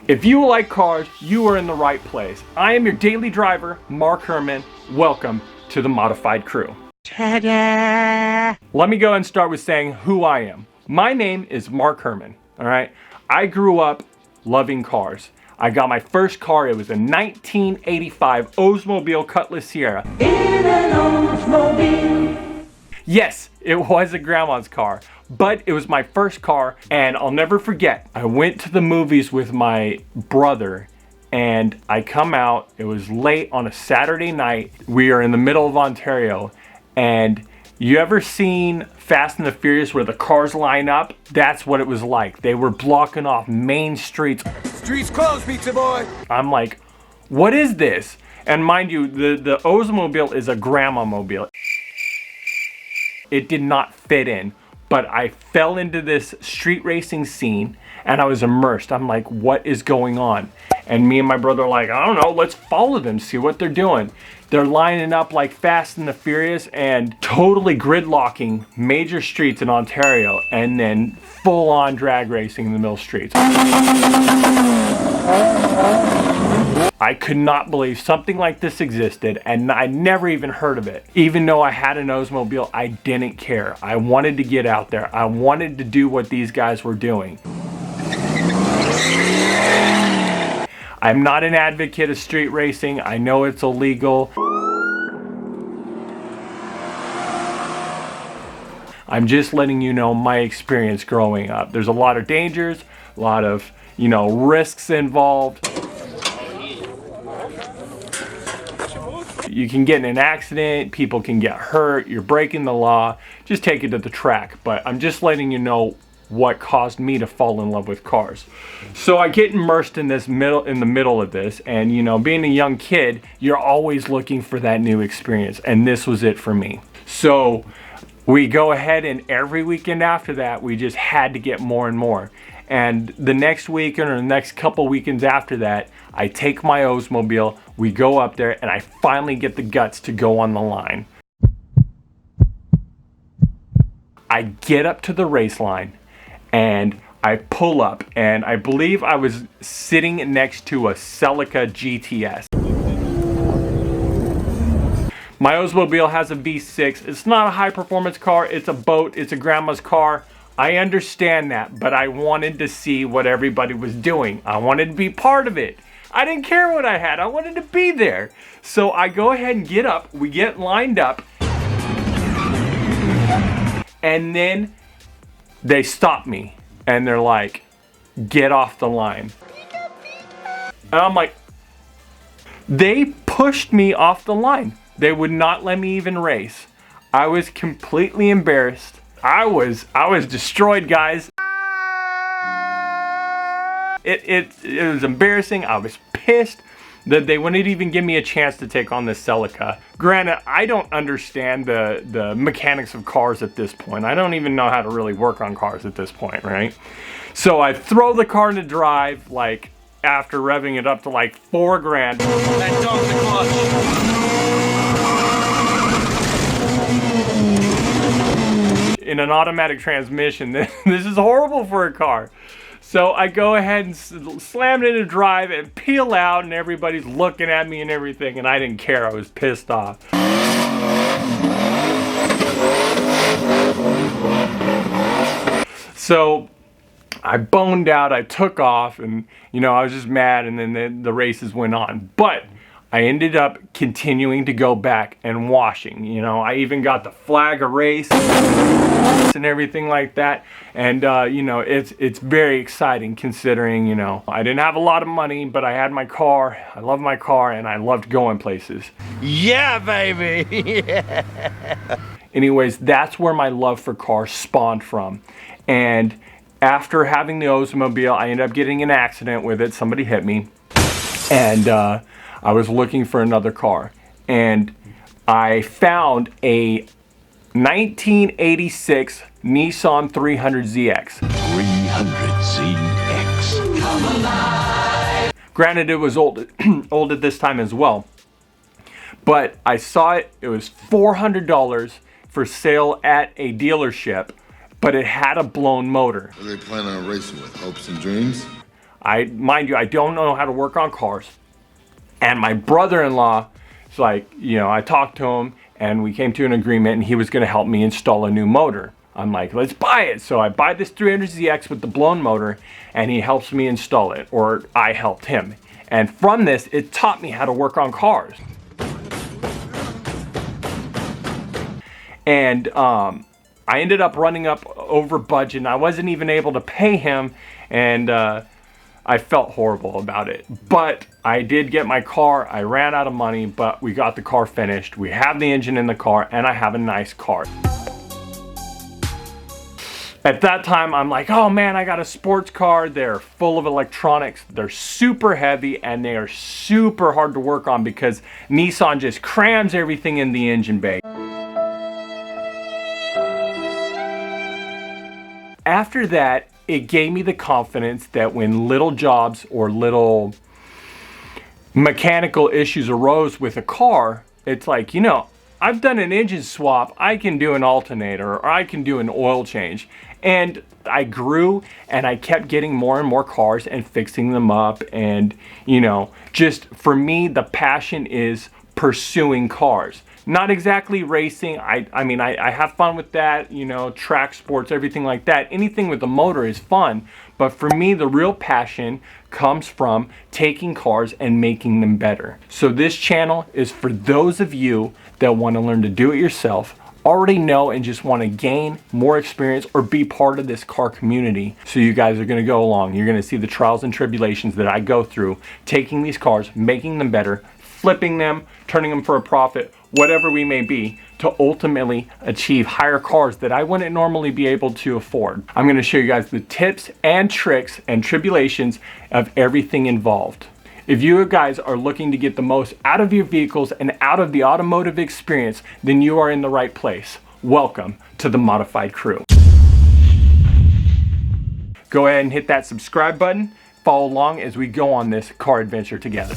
If you like cars, you are in the right place. I am your daily driver, Mark Herman. Welcome to the Modified Crew. Ta-da! Let me go and start with saying who I am. My name is Mark Herman, all right? I grew up loving cars. I got my first car, it was a 1985 Oldsmobile Cutlass Sierra. In an Oldsmobile. Yes, it was a grandma's car, but it was my first car, and I'll never forget. I went to the movies with my brother, and I come out, it was late on a Saturday night. We are in the middle of Ontario, and you ever seen Fast and the Furious where the cars line up? That's what it was like. They were blocking off main streets. Streets closed, pizza boy. I'm like, what is this? And mind you, the Oldsmobile is a grandma mobile. It did not fit in, but I fell into this street racing scene and I was immersed. I'm like, what is going on? And me and my brother are like, I don't know, let's follow them, see what they're doing. They're lining up like Fast and the Furious and totally gridlocking major streets in Ontario and then full on drag racing in the middle streets. I could not believe something like this existed, and I never even heard of it. Even though I had an Oldsmobile, I didn't care. I wanted to get out there. I wanted to do what these guys were doing. I'm not an advocate of street racing. I know it's illegal. I'm just letting you know my experience growing up. There's a lot of dangers, a lot of, risks involved. You can get in an accident, people can get hurt, you're breaking the law. Just take it to the track. But I'm just letting you know what caused me to fall in love with cars. So I get immersed in the middle of this, and being a young kid, you're always looking for that new experience, and this was it for me. So we go ahead, and every weekend after that, we just had to get more and more. And the next weekend or the next couple weekends after that, I take my Oldsmobile, we go up there, and I finally get the guts to go on the line. I get up to the race line, and I pull up, and I believe I was sitting next to a Celica GTS. My Oldsmobile has a V6. It's not a high performance car, it's a boat, it's a grandma's car. I understand that, but I wanted to see what everybody was doing. I wanted to be part of it. I didn't care what I had, I wanted to be there. So I go ahead and get up, we get lined up, and then they stop me and they're like, get off the line. And I'm like, they pushed me off the line. They would not let me even race. I was completely embarrassed. I was destroyed, guys. It was embarrassing. I was pissed that they wouldn't even give me a chance to take on this Celica. Granted, I don't understand the mechanics of cars at this point. I don't even know how to really work on cars at this point, right? So I throw the car into drive, like after revving it up to like $4,000. That dog's a clutch. In an automatic transmission. This is horrible for a car. So I go ahead and slam it into drive and peel out, and everybody's looking at me and everything, and I didn't care. I was pissed off. So I boned out, I took off, and I was just mad, and then the races went on. But I ended up continuing to go back and washing. I even got the flag of race and everything like that. And it's very exciting considering, I didn't have a lot of money, but I had my car. I love my car, and I loved going places. Yeah, baby. Yeah. Anyways, that's where my love for cars spawned from. And after having the Oldsmobile, I ended up getting in an accident with it. Somebody hit me, and I was looking for another car, and I found a 1986 Nissan 300ZX. 300ZX. Come alive. Granted, it was old at this time as well, but I saw it. It was $400 for sale at a dealership, but it had a blown motor. What are they planning on racing with? Hopes and dreams? Mind you, I don't know how to work on cars. And my brother-in-law, it's like, you know, I talked to him and we came to an agreement and he was gonna help me install a new motor. I'm like, let's buy it. So I buy this 300ZX with the blown motor and he helps me install it, or I helped him. And from this, it taught me how to work on cars. And I ended up running up over budget and I wasn't even able to pay him, and I felt horrible about it. But I did get my car. I ran out of money, but we got the car finished. We have the engine in the car and I have a nice car. At that time, I'm like, oh man, I got a sports car. They're full of electronics. They're super heavy and they are super hard to work on because Nissan just crams everything in the engine bay. After that, it gave me the confidence that when little jobs or little mechanical issues arose with a car, it's like, you know, I've done an engine swap, I can do an alternator, or I can do an oil change. And I grew and I kept getting more and more cars and fixing them up. And, you know, just for me, the passion is pursuing cars. Not exactly racing. I mean, I have fun with that, you know, track sports, everything like that. Anything with a motor is fun. But for me, the real passion comes from taking cars and making them better. So this channel is for those of you that want to learn to do it yourself, already know and just want to gain more experience or be part of this car community. So you guys are going to go along. You're going to see the trials and tribulations that I go through, taking these cars, making them better, flipping them, turning them for a profit, whatever we may be, to ultimately achieve higher cars that I wouldn't normally be able to afford. I'm going to show you guys the tips and tricks and tribulations of everything involved. If you guys are looking to get the most out of your vehicles and out of the automotive experience, then you are in the right place. Welcome to the Modified Crew. Go ahead and hit that subscribe button. Follow along as we go on this car adventure together.